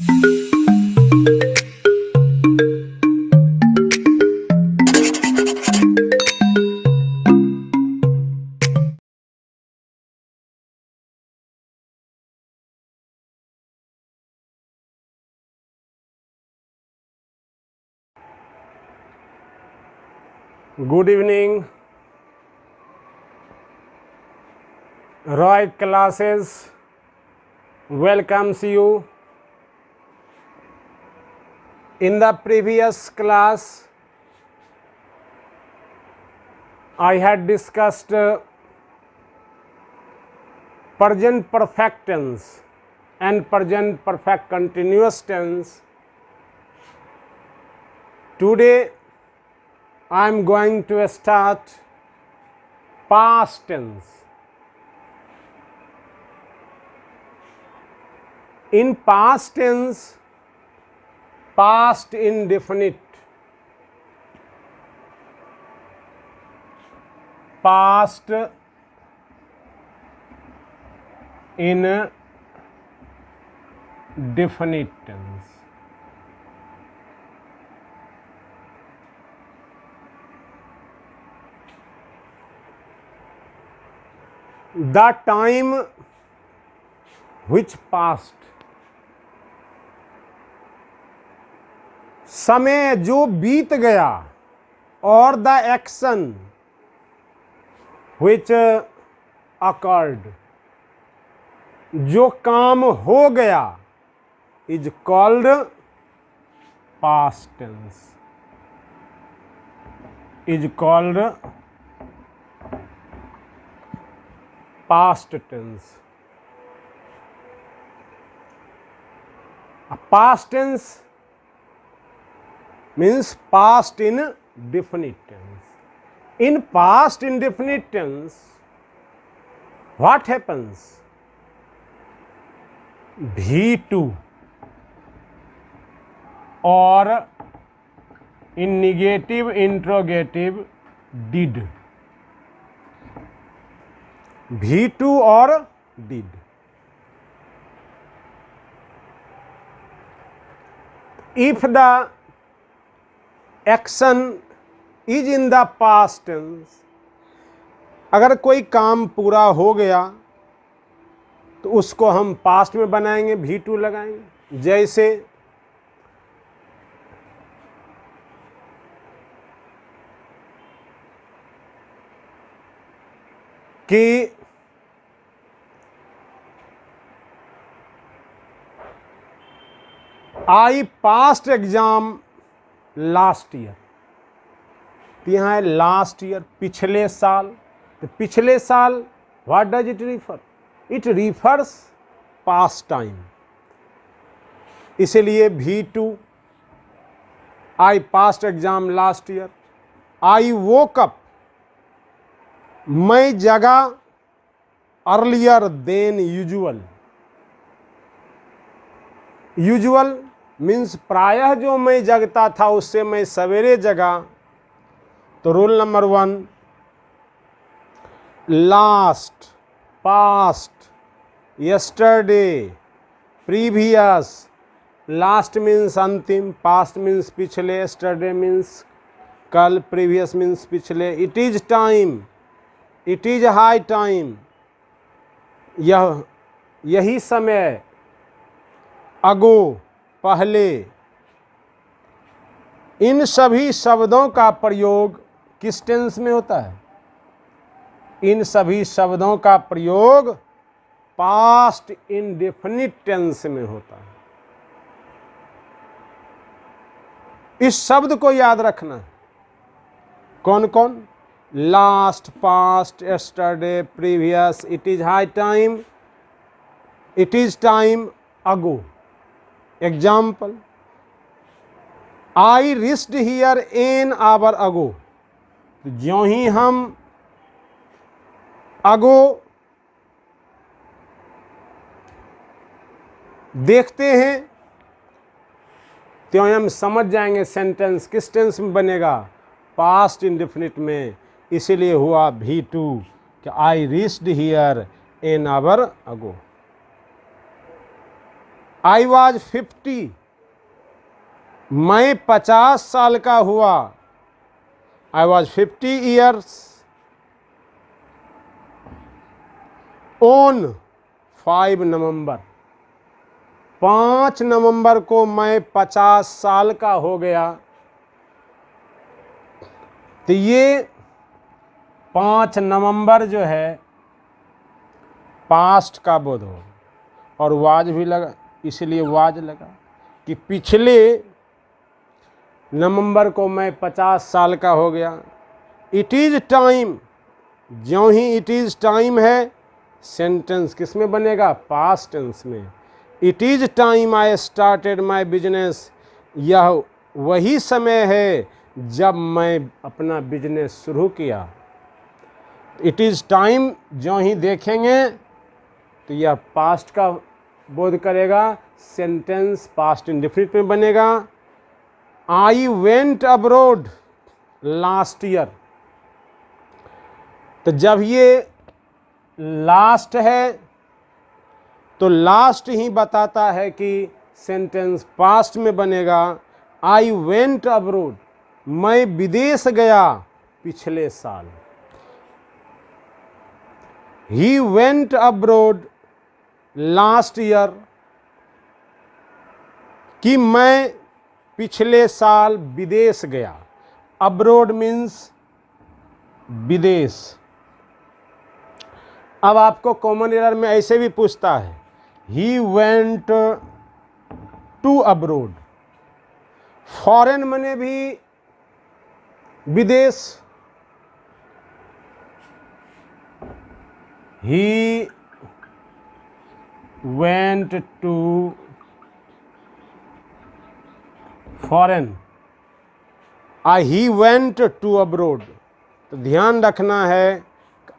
Good evening. Roy Classes welcomes you. In the previous class, I had discussed present perfect tense and present perfect continuous tense. Today, I am going to start past tense. In past tense, past indefinite, past indefinite tense. The time which passed, समय जो बीत गया, और the action which occurred, जो काम हो गया, is called past tense, is called past tense. Past tense means past indefinite tense. In past indefinite tense, what happens? V2 or in negative interrogative did. V2 or did. If the action is in the past tense, अगर कोई काम पूरा हो गया तो उसको हम past में बनाएंगे, V2 लगाएंगे. जैसे कि I passed exam last year. यहाँ है लास्ट ईयर, पिछले साल. तो पिछले साल what does it refer? It refers past time. इसलिए V2 आई पास्ट एग्जाम लास्ट ईयर. आई वोक अप, मैं जगा earlier than usual. Usual means प्रायः जो मैं जगता था उससे मैं सवेरे जगा. तो rule number 1, last, past, yesterday, previous. Last means अंतिम, पास्ट मीन्स पिछले, यस्टरडे मीन्स कल, प्रीवियस मीन्स पिछले. It is time, it is high time, यही समय. अगो, पहले. इन सभी शब्दों का प्रयोग किस टेंस में होता है? इन सभी शब्दों का प्रयोग पास्ट इंडेफिनिट टेंस में होता है. इस शब्द को याद रखना है. कौन कौन? Last, past, yesterday, previous, it is high time, it is time, ago. Example, I risked here an hour ago. ज्यों ही हम अगो देखते हैं त्यों हम समझ जाएंगे सेंटेंस किस टेंस में बनेगा, पास्ट इंडेफिनिट में. इसीलिए हुआ V2 कि I reached here an hour ago. I was 50, मैं 50 साल का हुआ। आई वॉज 50 ईयर्स ऑन 5 नवंबर, 5 नवंबर को मैं 50 साल का हो गया। तो ये 5 नवंबर जो है पास्ट का बोध हो, और वाज भी लगा, इसलिए वाज लगा कि पिछले नवंबर को मैं 50 साल का हो गया। इट इज़ टाइम, ज्यों ही इट इज़ टाइम है, सेंटेंस किस में बनेगा? पास्ट टेंस में। It is time I started my business, यह वही समय है जब मैं अपना बिजनेस शुरू किया। इट इज़ टाइम ज्यों ही देखेंगे तो यह पास्ट का बोध करेगा, सेंटेंस पास्ट इंडेफिनिट में बनेगा। I went abroad last year, तो जब ये लास्ट है तो लास्ट ही बताता है कि सेंटेंस पास्ट में बनेगा। आई वेंट अब्रोड, मैं विदेश गया पिछले साल। He went abroad last year, कि मैं पिछले साल विदेश गया। अब्रोड मीन्स विदेश। अब आपको कॉमन एरर में ऐसे भी पूछता है, he went to abroad, foreign मने भी विदेश। He went to foreign, he went to abroad. तो ध्यान रखना है,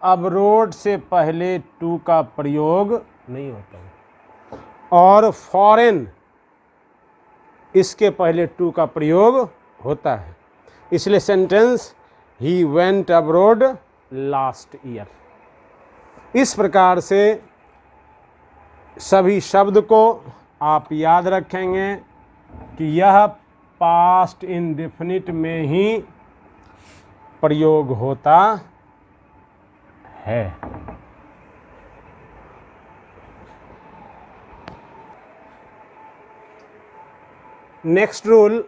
अब्रोड से पहले टू का प्रयोग नहीं होता है, और फॉरेन इसके पहले टू का प्रयोग होता है। इसलिए sentence he went abroad last year. इस प्रकार से सभी शब्द को आप याद रखेंगे कि यह पास्ट इंडेफिनिट में ही प्रयोग होता है। Next rule,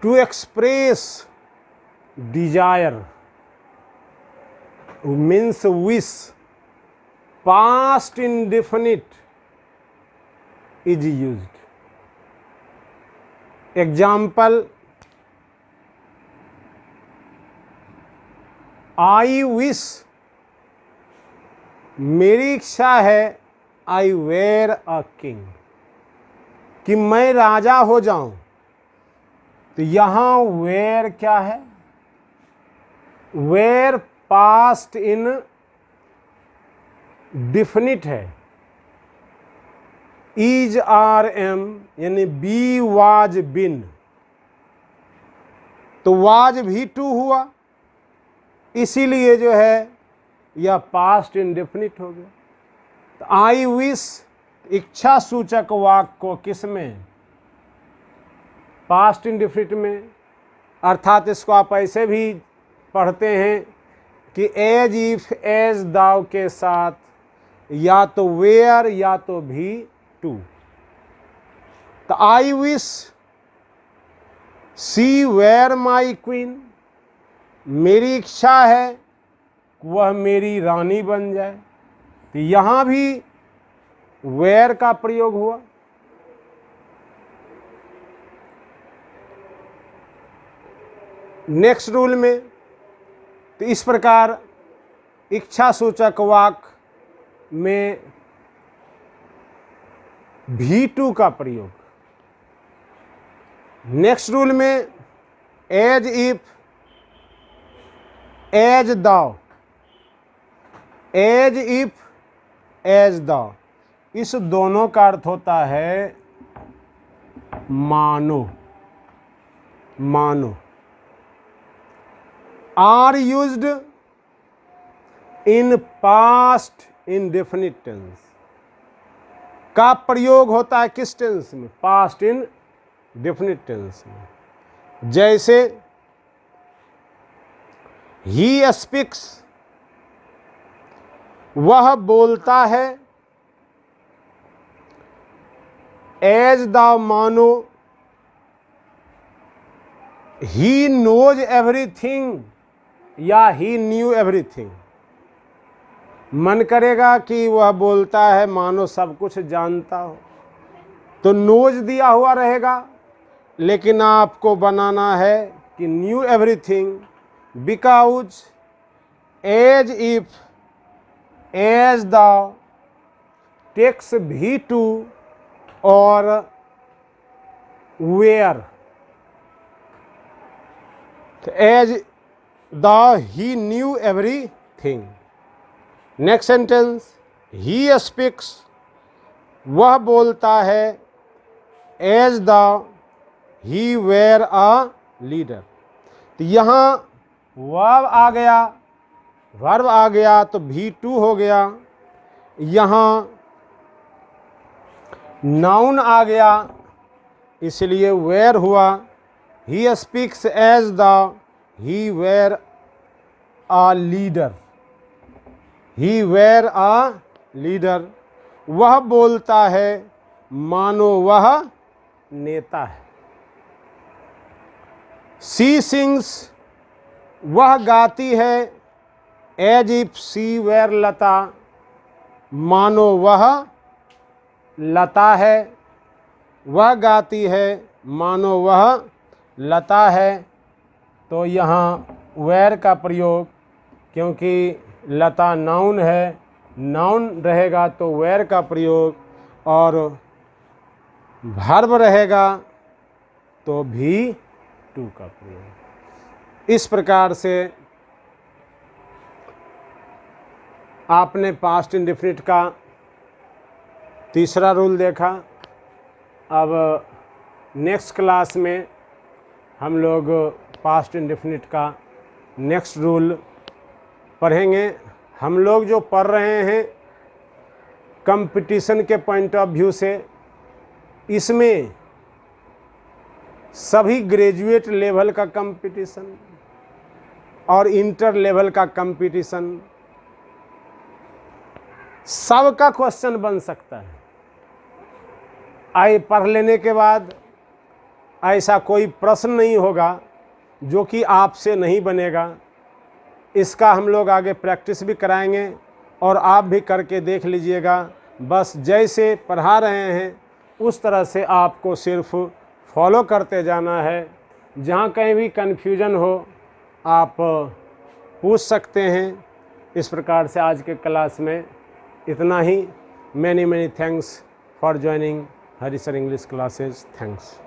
to express desire means wish, past indefinite is used. Example, I wish, मेरी इच्छा है, आई वेर अ किंग, कि मैं राजा हो जाऊं। तो यहां वेर क्या है? वेर पास्ट इन डिफिनिट है। इज आर एम यानी बी वाज बिन, तो वाज भी टू हुआ, इसीलिए जो है यह पास्ट इंडेफिनिट हो गया। तो आई विश इच्छा सूचक वाक्य को किस में? पास्ट इंडेफिनिट में। अर्थात इसको आप ऐसे भी पढ़ते हैं कि एज इफ एज दाव के साथ या तो वेयर या तो भी टू। तो I wish she were my queen, मेरी इच्छा है वह मेरी रानी बन जाए। तो यहां भी वेयर का प्रयोग हुआ। नेक्स्ट रूल में तो इस प्रकार इच्छा सूचक वाक्य में भी टू का प्रयोग। नेक्स्ट रूल में as if, as though, as if, as though, इस दोनों का अर्थ होता है मानो, मानो। Are used in past indefinite tense, का प्रयोग होता है किस टेंस में? पास्ट इन डेफिनिट टेंस में। जैसे ही स्पीक्स, वह बोलता है, एज द मानो ही नोज एवरीथिंग या ही न्यू एवरीथिंग। मन करेगा कि वह बोलता है मानो सब कुछ जानता हो, तो नोज दिया हुआ रहेगा, लेकिन आपको बनाना है कि knew everything, because as if as though takes V2 और were, as though he knew everything. Next sentence, he speaks, वह बोलता है, as though he were a leader. तो यहाँ वर्ब आ गया तो V2 हो गया, यहाँ नाउन आ गया इसलिए वेयर हुआ। He speaks as though he were a leader, he were a leader. वह बोलता है मानो वह नेता है। सी सिंग्स, वह गाती है, एज इफ सी वेयर लता, मानो वह लता है। वह गाती है मानो वह लता है। तो यहाँ वेयर का प्रयोग, क्योंकि लता नाउन है, नाउन रहेगा तो वेयर का प्रयोग, और वर्ब रहेगा तो V2 का प्रयोग। इस प्रकार से आपने पास्ट इंडेफिनिट का तीसरा रूल देखा। अब नेक्स्ट क्लास में हम लोग पास्ट इंडेफिनिट का नेक्स्ट रूल पढ़ेंगे। हम लोग जो पढ़ रहे हैं कंपटीशन के पॉइंट ऑफ व्यू से, इसमें सभी ग्रेजुएट लेवल का कंपटीशन और इंटर लेवल का कंपटीशन, सबका क्वेश्चन बन सकता है। आए पढ़ लेने के बाद ऐसा कोई प्रश्न नहीं होगा जो कि आपसे नहीं बनेगा। इसका हम लोग आगे प्रैक्टिस भी कराएंगे और आप भी करके देख लीजिएगा। बस जैसे पढ़ा रहे हैं उस तरह से आपको सिर्फ फॉलो करते जाना है। जहाँ कहीं भी कन्फ्यूजन हो आप पूछ सकते हैं। इस प्रकार से आज के क्लास में इतना ही। Many thanks for joining Hari sir English classes. Thanks.